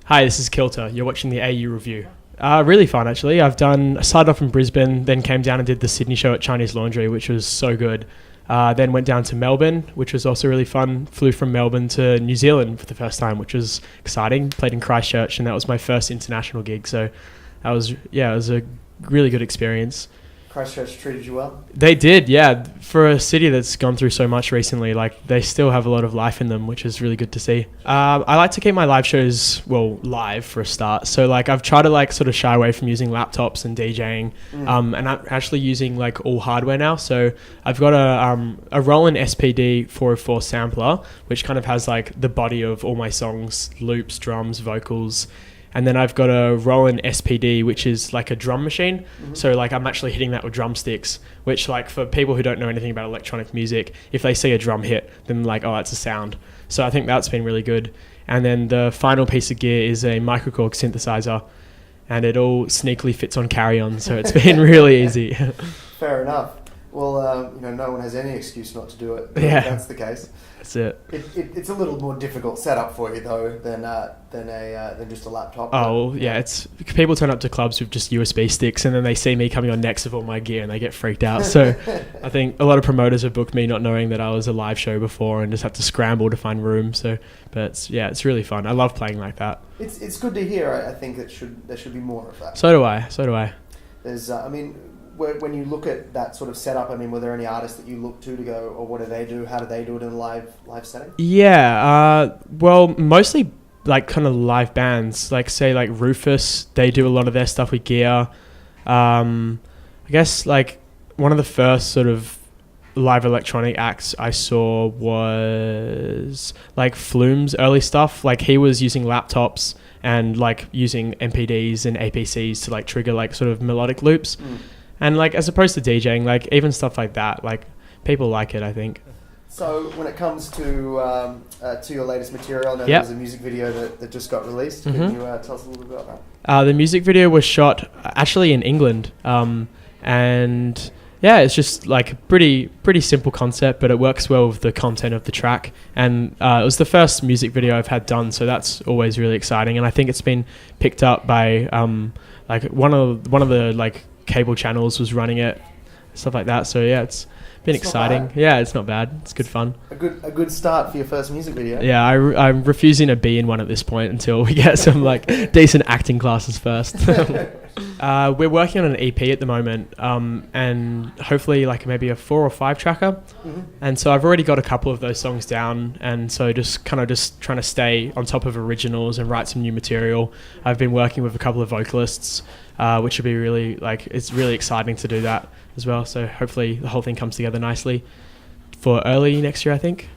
Hi, this is Kilter. You're watching the AU review. Really fun, actually. I started off in Brisbane, then came down and did the Sydney show at Chinese Laundry, which was so good. Then went down to Melbourne, which was also really fun. Flew from Melbourne to New Zealand for the first time, which was exciting. Played in Christchurch, and that was my first international gig. So it was a really good experience. Christchurch treated you well? They did, yeah. For a city that's gone through so much recently, like they still have a lot of life in them, which is really good to see. I like to keep my live shows, live for a start. So like I've tried to sort of shy away from using laptops and DJing, and I'm actually using all hardware now. So I've got a Roland SPD 404 sampler, which kind of has the body of all my songs, loops, drums, vocals. And then I've got a Roland SPD, which is like a drum machine. Mm-hmm. So I'm actually hitting that with drumsticks, which for people who don't know anything about electronic music, if they see a drum hit, then oh, that's a sound. So I think that's been really good. And then the final piece of gear is a microKORG synthesizer, and it all sneakily fits on carry-on. So it's been really easy. Fair enough. Well, no one has any excuse not to do it. Yeah. That's the case. That's it. It's a little more difficult setup for you though than just a laptop. Oh yeah, it's people turn up to clubs with just USB sticks, and then they see me coming on next with all my gear, and they get freaked out. So I think a lot of promoters have booked me not knowing that I was a live show before, and just had to scramble to find room. So, but it's really fun. I love playing like that. It's good to hear. I think there should be more of that. So do I. There's when you look at that sort of setup, were there any artists that you look to go, or what do they do? How do they do it in a live setting? Yeah, mostly kind of live bands, say Rufus. They do a lot of their stuff with gear. I guess one of the first sort of live electronic acts I saw was Flume's early stuff. He was using laptops and using MPDs and APCs to trigger sort of melodic loops. And as opposed to DJing, even stuff like that, people like it, I think. So when it comes to your latest material, I know there's a music video that just got released. Mm-hmm. Can you tell us a little bit about that? The music video was shot actually in England, and yeah, it's just pretty simple concept, but it works well with the content of the track. And it was the first music video I've had done, so that's always really exciting. And I think it's been picked up by one of the cable channels was running it, stuff like that. So yeah, it's been exciting. Yeah, it's not bad. It's good fun. A good start for your first music video. Yeah, I'm refusing to be in one at this point until we get some decent acting classes first. We're working on an EP at the moment, and hopefully maybe a 4 or 5 tracker. Mm-hmm. And so I've already got a couple of those songs down, and so just trying to stay on top of originals and write some new material. I've been working with a couple of vocalists, which would be really it's really exciting to do that as well. So hopefully the whole thing comes together nicely for early next year, I think.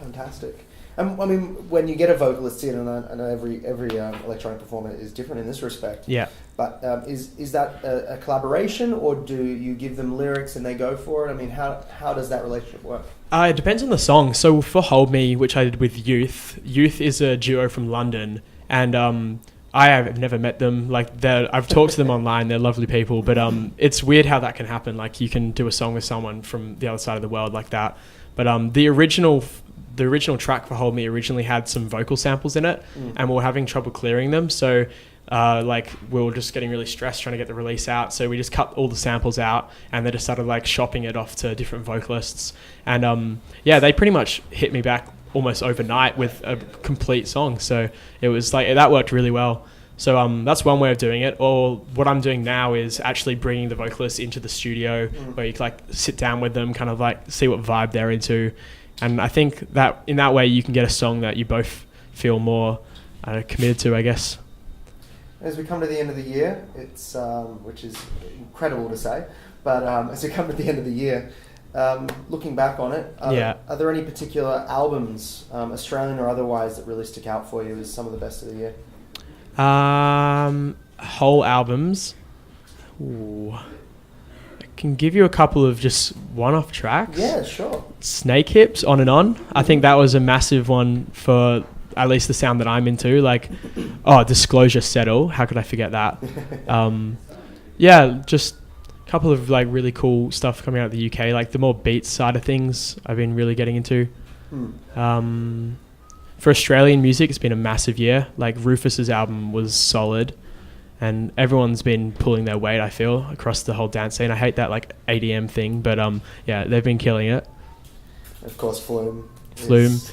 Fantastic. When you get a vocalist in, and I know every electronic performer is different in this respect. Yeah. But is that a collaboration, or do you give them lyrics and they go for it? How does that relationship work? It depends on the song. So for Hold Me, which I did with Youth is a duo from London, and I have never met them. I've talked to them online. They're lovely people, but it's weird how that can happen. You can do a song with someone from the other side of the world like that. But the original track for Hold Me originally had some vocal samples in it, and we were having trouble clearing them. So we were just getting really stressed trying to get the release out. So we just cut all the samples out, and they just started shopping it off to different vocalists. And they pretty much hit me back almost overnight with a complete song. So it was that worked really well. So that's one way of doing it. Or what I'm doing now is actually bringing the vocalists into the studio, where you sit down with them, kind of see what vibe they're into. And I think that in that way you can get a song that you both feel more committed to, I guess. As we come to the end of the year, it's which is incredible to say, but as we come to the end of the year, looking back on it, are there any particular albums, Australian or otherwise, that really stick out for you as some of the best of the year? Whole albums. Ooh. I can give you a couple of just one-off tracks. Yeah, sure. Snake Hips, On and On. I think that was a massive one for at least the sound that I'm into. Disclosure, Settle. How could I forget that? Just a couple of really cool stuff coming out of the UK. The more beats side of things I've been really getting into. for Australian music, it's been a massive year. Like Rufus's album was solid, and everyone's been pulling their weight, I feel, across the whole dance scene. I hate that like EDM thing, but yeah, they've been killing it. Of course, Flume.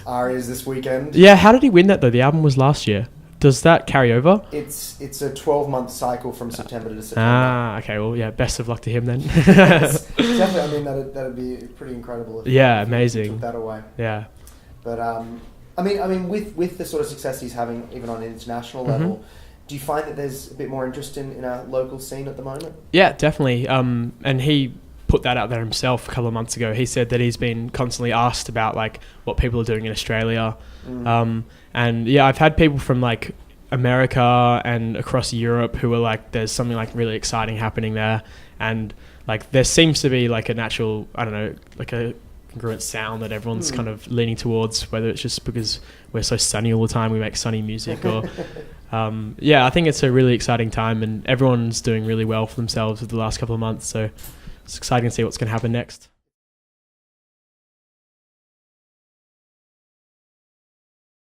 Arias this weekend. Yeah, how did he win that though? The album was last year. Does that carry over? It's a 12-month cycle from September to September. Okay. Well, yeah. Best of luck to him then. Yes, definitely. I mean, that'd be pretty incredible. Amazing. If he took that away. Yeah. But I mean, with the sort of success he's having, even on an international level, do you find that there's a bit more interest in our local scene at the moment? Yeah, definitely. And he put that out there himself a couple of months ago. He said that he's been constantly asked about like what people are doing in Australia. And yeah, I've had people from like America and across Europe who are like, there's something like really exciting happening there, and like there seems to be like a natural, I don't know, like a congruent sound that everyone's kind of leaning towards, whether it's just because we're so sunny all the time, we make sunny music, or yeah, I think it's a really exciting time, and everyone's doing really well for themselves for the last couple of months, so it's exciting to see what's going to happen next.